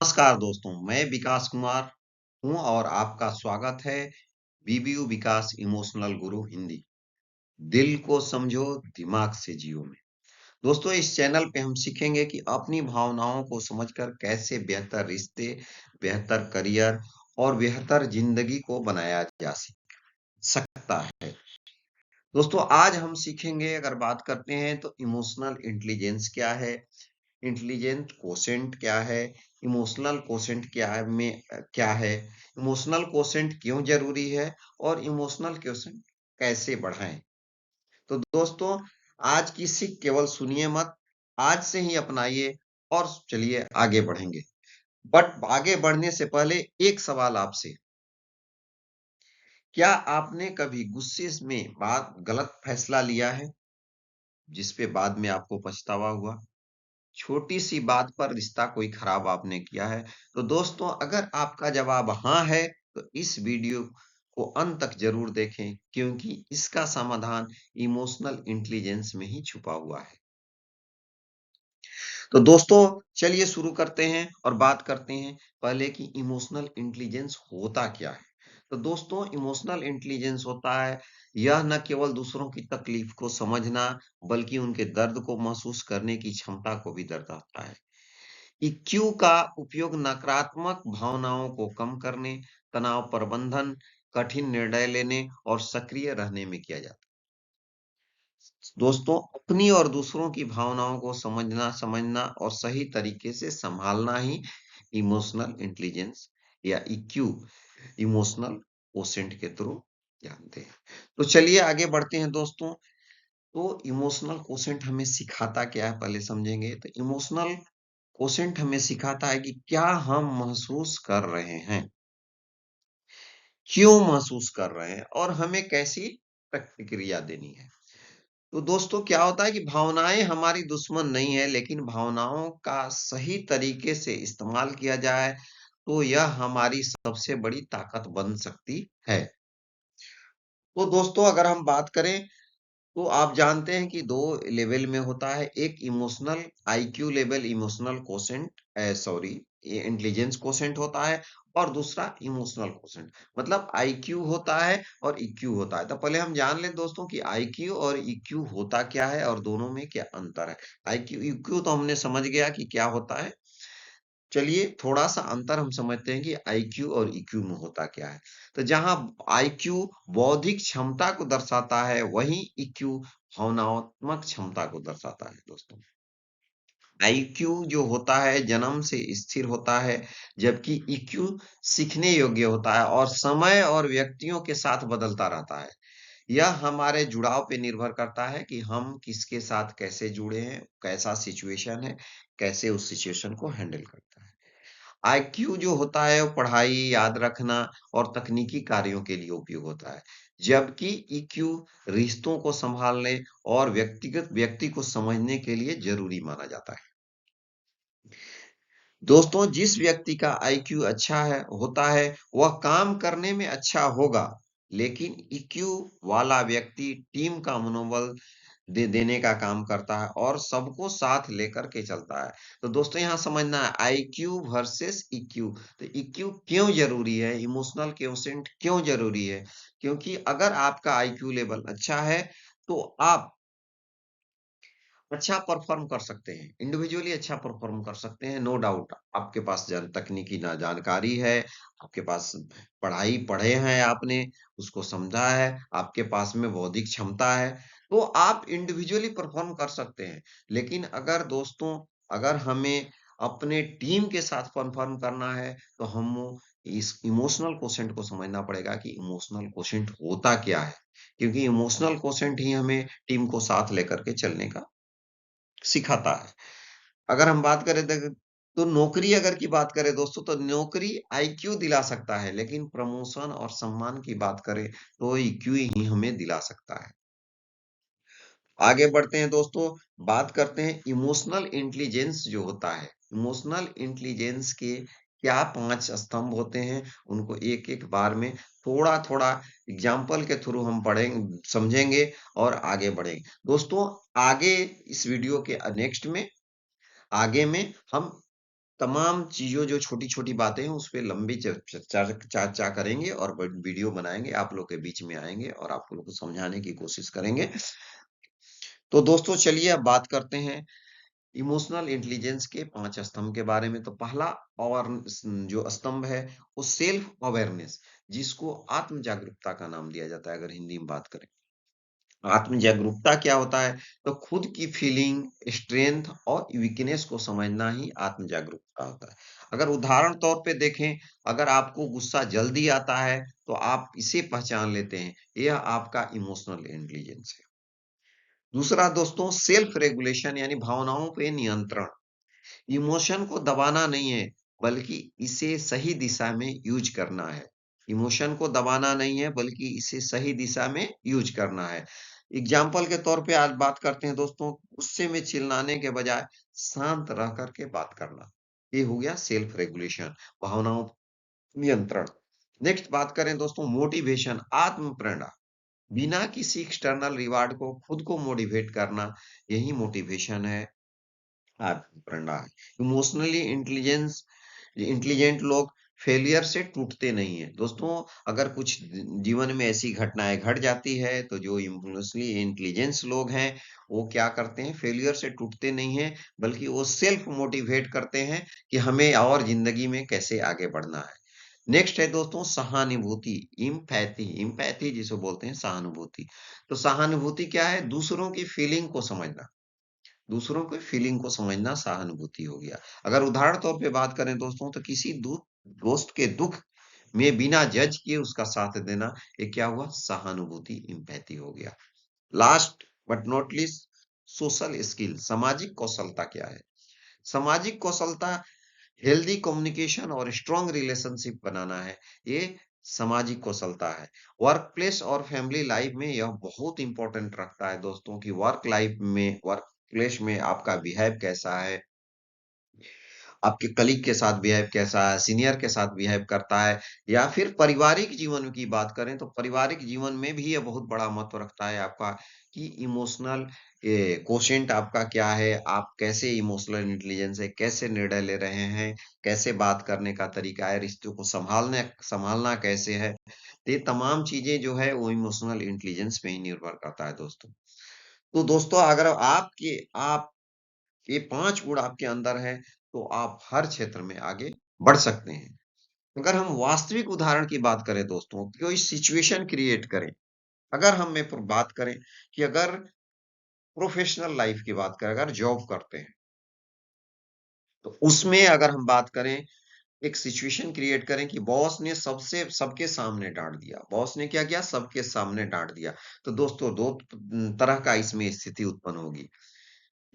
नमस्कार दोस्तों, मैं विकास कुमार हूँ और आपका स्वागत है बीबीयू विकास इमोशनल गुरु हिंदी। दिल को समझो, दिमाग से जियो में। दोस्तों, इस चैनल पे हम सीखेंगे कि अपनी भावनाओं को समझकर कैसे बेहतर रिश्ते, बेहतर करियर और बेहतर जिंदगी को बनाया जा सकता है। दोस्तों, आज हम सीखेंगे, अगर बात करते हैं तो इमोशनल इंटेलिजेंस क्या है, इंटेलिजेंट कोशेंट क्या है, इमोशनल कोशेंट क्या है, इमोशनल कोशेंट क्यों ज़रूरी है और इमोशनल कोशेंट कैसे बढ़ाएँ? तो दोस्तों, आज की सीख केवल सुनिए मत, आज से ही अपनाइए और चलिए आगे बढ़ेंगे। बट आगे बढ़ने से पहले एक सवाल आपसे, क्या आपने कभी गुस्से में बात गलत फैसला लिया है, जिस पे बाद में आपको पछतावा हुआ? छोटी-सी बात पर रिश्ता कोई खराब आपने किया है? तो दोस्तों, अगर आपका जवाब हाँ है, तो इस वीडियो को अंत तक ज़रूर देखें, क्योंकि इसका समाधान इमोशनल इंटेलिजेंस में ही छुपा हुआ है। तो दोस्तों, चलिए शुरू करते हैं और बात करते हैं पहले कि इमोशनल इंटेलिजेंस होता क्या है? तो दोस्तों, इमोशनल इंटेलिजेंस होता है, यह न केवल दूसरों की तकलीफ को समझना, बल्कि उनके दर्द को महसूस करने की क्षमता को भी दर्शाता है। ईक्यू का उपयोग नकारात्मक भावनाओं को कम करने, तनाव प्रबंधन, कठिन निर्णय लेने और सक्रिय रहने में किया जाता है। दोस्तों, अपनी और दूसरों की भावनाओं को समझना और सही तरीके से संभालना ही इमोशनल इंटेलिजेंस या ईक्यू, इमोशनल कोशेंट के थ्रू जानते हैं। तो चलिए आगे बढ़ते हैं दोस्तों। तो इमोशनल कोशेंट हमें सिखाता क्या है, पहले समझेंगे। तो इमोशनल कोशेंट हमें सिखाता है कि क्या हम महसूस कर रहे हैं, क्यों महसूस कर रहे हैं और हमें कैसी प्रतिक्रिया देनी है। तो दोस्तों, क्या होता है कि भावनाएं हमारी दुश्मन नहीं है, लेकिन भावनाओं का सही तरीके से इस्तेमाल किया जाए तो यह हमारी सबसे बड़ी ताकत बन सकती है। तो दोस्तों, अगर हम बात करें तो आप जानते हैं कि 2 लेवल में होता है, एक emotional IQ level, emotional quotient sorry, ये इंटेलिजेंस कोशेंट होता है और दूसरा इमोशनल कोशेंट। मतलब आईक्यू होता है और ईक्यू होता है। तो पहले हम जान लें दोस्तों कि आईक्यू और ईक्यू होता क्या है और दोनों में क्या अंतर है। आईक्यू, ईक्यू तो हमने समझ गया कि क्या होता है। चलिए थोड़ा-सा अंतर हम समझते हैं कि आईक्यू और ईक्यू में होता क्या है। तो जहाँ आईक्यू बौद्धिक क्षमता को दर्शाता है, वहीं ईक्यू भावनात्मक क्षमता को दर्शाता है दोस्तों। आईक्यू जो होता है जन्म से स्थिर होता है, जबकि ईक्यू सीखने योग्य होता है और समय और व्यक्तियों के साथ बदलता रहता है। यह हमारे जुड़ाव पे निर्भर करता है कि हम किसके साथ कैसे जुड़े हैं, कैसा सिचुएशन है, कैसे उस सिचुएशन को हैंडल करता है। आईक्यू जो होता है वो पढ़ाई, याद रखना और तकनीकी कार्यों के लिए उपयोग होता है। जबकि ईक्यू रिश्तों को सँभालने और व्यक्तिगत व्यक्ति को समझने के लिए ज़रूरी माना जाता है। दोस्तों, जिस व्यक्ति का आईक्यू अच्छा होता है, वह काम करने में अच्छा होगा, लेकिन ईक्यू वाला व्यक्ति टीम का मनोबल देने का काम करता है और सबको साथ लेकर के चलता है। तो दोस्तों, यहाँ समझना है आईक्यू वर्सेस ईक्यू। तो ईक्यू क्यों ज़रूरी है? इमोशनल क्वोटिएंट क्यों ज़रूरी है? क्योंकि अगर आपका आईक्यू लेवल अच्छा है, तो आप अच्छा परफ़ॉर्म कर सकते हैं, इंडिविजुअली अच्छा परफ़ॉर्म कर सकते हैं, नो डाउट। आपके पास तकनीकी जानकारी है, आपके पास पढ़ाई पढ़े हैं आपने, उसको समझा है, आपके पास में बौद्धिक क्षमता है, तो आप इंडिविजुअली परफ़ॉर्म कर सकते हैं। लेकिन अगर दोस्तों, अगर हमें अपने टीम के साथ परफ़ॉर्म करना है, तो हम इस इमोशनल क्वोटिएंट को समझना पड़ेगा कि इमोशनल क्वोटिएंट होता क्या है? क्योंकि इमोशनल क्वोटिएंट ही हमें टीम को साथ लेकर के चलने का सिखाता है। अगर हम बात करें तो नौकरी अगर की बात करें दोस्तों, तो नौकरी आईक्यू दिला सकता है, लेकिन प्रमोशन और सम्मान की बात करें तो ईक्यू ही हमें दिला सकता है। आगे बढ़ते हैं दोस्तों, बात करते हैं इमोशनल इंटेलिजेंस जो होता है। इमोशनल इंटेलिजेंस के क्या 5 स्तंभ होते हैं, उनको एक-एक बार में थोड़ा-थोड़ा एग्ज़ाम्पल के थ्रू हम समझेंगे और आगे बढ़ेंगे। दोस्तों, आगे इस वीडियो के नेक्स्ट में आगे में हम तमाम चीज़ों जो छोटी-छोटी बातें हैं, उस पे लंबी चर्चा करेंगे और ब वीडियो बनाएँगे, आप लोग के बीच में आएँगे और आप लोग को समझाने की कोशिश करेंगे। तो दोस्तों चलिए अब बात करते हैं इमोशनल इंटेलिजेंस के 5 स्तंभ के बारे में। तो पहला और जो स्तंभ है, वो सेल्फ अवेयरनेस, जिसको आत्म जागरूकता का नाम दिया जाता है अगर हिंदी में बात करें। आत्म जागरूकता क्या होता है? तो खुद की फीलिंग, स्ट्रेंथ और वीकनेस को समझना ही आत्म जागरूकता होता है। अगर उदाहरण तौर पे देखें, अगर आपको गुस्सा जल्दी आता है, तो आप इसे पहचान लेते हैं, यह आपका इमोशनल इंटेलिजेंस है। दूसरा दोस्तों सेल्फ रेगुलेशन यानी भावनाओं पे नियंत्रण। इमोशन को दबाना नहीं है, बल्कि इसे सही दिशा में यूज़ करना है। इमोशन को दबाना नहीं है, बल्कि इसे सही दिशा में यूज़ करना है। एग्ज़ाम्पल के तौर पे आज बात करते हैं दोस्तों, गुस्से में चिल्लाने के बजाय शांत रह कर के बात करना। ये हो गया सेल्फ रेगुलेशन, भावनाओं नियंत्रण। नेक्स्ट बात करें दोस्तों मोटिवेशन, आत्म प्रेरणा। बिना किसी एक्सटर्नल रिवार्ड को खुद को मोटिवेट करना, यही मोटिवेशन है, आत्म प्रेरणा है। इमोशनली इंटेलिजेंट लोग फेलियर से टूटते नहीं हैं। दोस्तों अगर कुछ जीवन में ऐसी घटनाएँ घट जाती है, तो जो इमोशनली इंटेलिजेंस लोग हैं, वो क्या करते हैं फेलियर से टूटते नहीं हैं, बल्कि वो सेल्फ मोटिवेट करते हैं कि हमें और ज़िंदगी में कैसे आगे बढ़ना है। नेक्स्ट है दोस्तों सहानुभूति, एम्पैथी, एम्पैथी जिसे बोलते हैं सहानुभूति। तो सहानुभूति क्या है? दूसरों की फीलिंग को समझना। दूसरों की फीलिंग को समझना सहानुभूति हो गया। अगर उदाहरण तौर पे बात करें दोस्तों तो किसी दोस्त के दुःख में बिना जज किए उसका साथ देना, ये क्या हुआ? सहानुभूति, एम्पैथी हो गया। Last but not least social skill, सामाजिक कौशलता क्या है? सामाजिक कौशलता हेल्दी कम्युनिकेशन और स्ट्रॉन्ग रिलेशनशिप बनाना है। ये सामाजिक कौशलता है। वर्क प्लेस और फैमिली लाइफ में यह बहुत इंपॉर्टेंट रखता है दोस्तों कि वर्क प्लेस में आपका बिहेव कैसा है, आपके कलीग के साथ बिहेव कैसा है, सीनियर के साथ बिहेव करता है या फिर पारिवारिक जीवन की बात करें तो पारिवारिक जीवन में भी ये बहुत बड़ा महत्व रखता है आपका कि इमोशनल कोशेंट आपका क्या है, आप कैसे इमोशनल इंटेलिजेंस है, कैसे निर्णय ले रहे हैं, कैसे बात करने का तरीका है, रिश्तों को सँभालने सँभालना कैसे है। तो ये तमाम चीज़ें जो है वो इमोशनल इंटेलिजेंस पे ही निर्भर करता है दोस्तों। तो दोस्तों अगर आप ये 5 गुण आपके अंदर हैं, तो आप हर क्षेत्र में आगे बढ़ सकते हैं। अगर हम वास्तविक उदाहरण की बात करें दोस्तों, कोई सिचुएशन क्रिएट करें। अगर हम में प्र बात करें कि अगर प्रोफ़ेशनल लाइफ़ की बात करें, अगर जॉब करते हैं, तो उसमें अगर हम बात करें, एक सिचुएशन क्रिएट करें कि बॉस ने सबके सामने डाँट दिया। बॉस ने क्या किया? सबके सामने डाँट दिया। तो दोस्तों 2 तरह का इसमें स्थिति उत्पन्न होगी।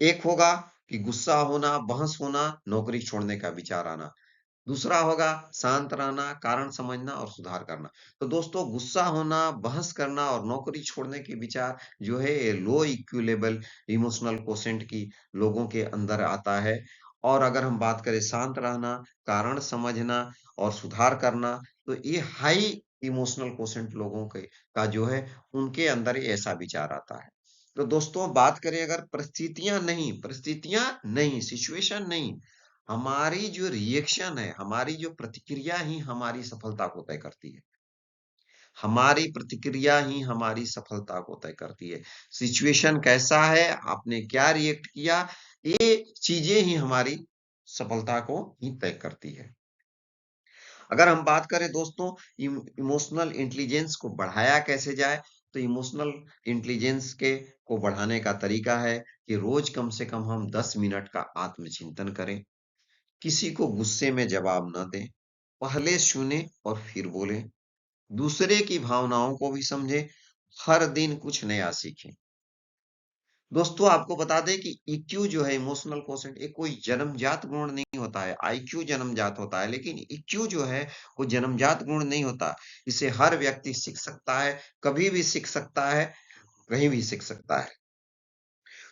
एक होगा कि गुस्सा होना, बहस होना, नौकरी छोड़ने का विचार आना। दूसरा होगा शांत रहना, कारण समझना और सुधार करना। तो दोस्तों गुस्सा होना, बहस करना और नौकरी छोड़ने के विचार जो है ये लो IQ लेवल इमोशनल कोसेंट की लोगों के अंदर आता है। और अगर हम बात करें शांत रहना, कारण समझना और सुधार करना, तो ये हाई इमोशनल कोसेंट लोगों के का जो है उनके अंदर ये ऐसा विचार आता है। तो दोस्तों बात करें अगर परिस्थितियाँ नहीं, सिचुएशन नहीं, हमारी जो रिएक्शन है, हमारी जो प्रतिक्रिया ही हमारी सफलता को तय करती है। हमारी प्रतिक्रिया ही हमारी सफलता को तय करती है। सिचुएशन कैसा है, आपने क्या रिएक्ट किया, ये चीज़ें ही हमारी सफलता को ही तय करती है। अगर हम बात करें दोस्तों इमोशनल इंटेलिजेंस को बढ़ाया कैसे जाए, तो इमोशनल इंटेलिजेंस के को बढ़ाने का तरीका है कि रोज़ कम से कम हम 10 मिनट का आत्मचिंतन करें। किसी को गुस्से में जवाब न दें, पहले सुनें और फिर बोलें, दूसरे की भावनाओं को भी समझें, हर दिन कुछ नया सीखें। दोस्तों आपको बता दें कि EQ जो है इमोशनल कोशेंट ये कोई जन्मजात गुण नहीं होता है, IQ जन्मजात होता है, लेकिन EQ जो है वो जन्मजात गुण नहीं होता। इसे हर व्यक्ति सीख सकता है, कभी भी सीख सकता है, कहीं भी सीख सकता है।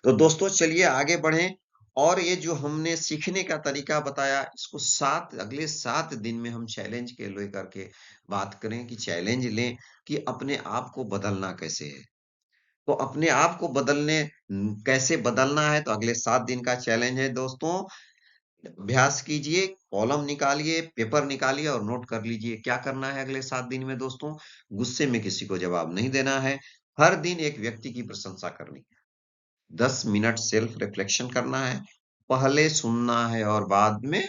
तो दोस्तों चलिए आगे बढ़ें और ये जो हमने सीखने का तरीका बताया इसको 7 अगले 7 दिन में हम चैलेंज के लेकर के बात करें कि चैलेंज लें कि अपने आप को बदलना कैसे है। तो अपने आप को कैसे बदलना है तो अगले 7 दिन का चैलेंज है दोस्तों अभ्यास कीजिए, कॉलम निकालिए, पेपर निकालिए और नोट कर लीजिए क्या करना है अगले 7 दिन में दोस्तों। गुस्से में किसी को जवाब नहीं देना है। हर दिन एक व्यक्ति की प्रशंसा करनी है। 10 मिनट सेल्फ रिफ्लेक्शन करना है। पहले सुनना है और बाद में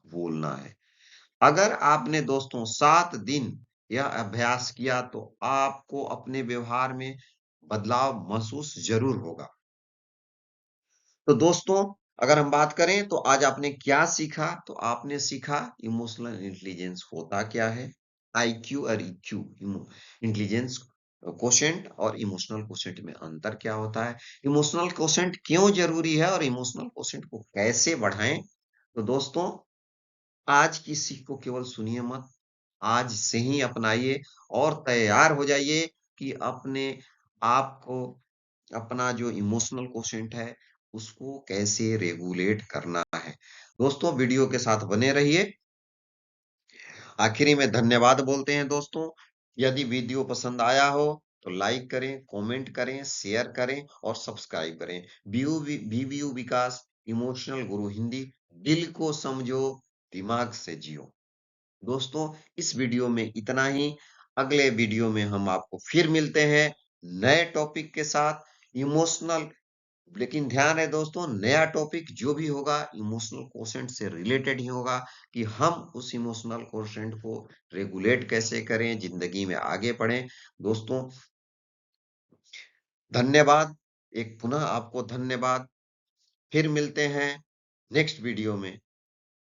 बोलना है। अगर आपने दोस्तों 7 दिन यह अभ्यास किया तो आपको अपने व्यवहार में बदलाव महसूस ज़रूर होगा। तो दोस्तों, अगर हम बात करें तो आज आपने क्या सीखा? तो आपने सीखा इमोशनल इंटेलिजेंस होता क्या है? आईक्यू और ईक्यू इंटेलिजेंस कोशेंट और इमोशनल कोशेंट में अंतर क्या होता है? इमोशनल कोशेंट क्यों ज़रूरी है और इमोशनल कोशेंट को कैसे बढ़ाएँ? तो दोस्तों, आज की सीख को केवल सुनिए मत, आज से ही अपनाइए और तैयार हो जाइए कि अपने आप को अपना जो इमोशनल कोशेंट है, उसको कैसे रेगुलेट करना है। दोस्तों वीडियो के साथ बने रहिए। आखिरी में धन्यवाद बोलते हैं दोस्तों। यदि वीडियो पसंद आया हो तो लाइक करें, कमेंट करें, शेयर करें और सब्सक्राइब करें। बीवीयू विकास इमोशनल गुरु हिंदी, दिल को समझो, दिमाग से जियो। दोस्तों इस वीडियो में इतना ही। अगले वीडियो में हम आपको फिर मिलते हैं नए टॉपिक के साथ। इमोशनल, लेकिन ध्यान रहे दोस्तों, नया टॉपिक जो भी होगा इमोशनल कोशेंट से रिलेटेड ही होगा कि हम उस इमोशनल कोशेंट को रेगुलेट कैसे करें, जिंदगी में आगे बढ़ें। दोस्तों धन्यवाद। एक पुनः आपको धन्यवाद। फिर मिलते हैं नेक्स्ट वीडियो में।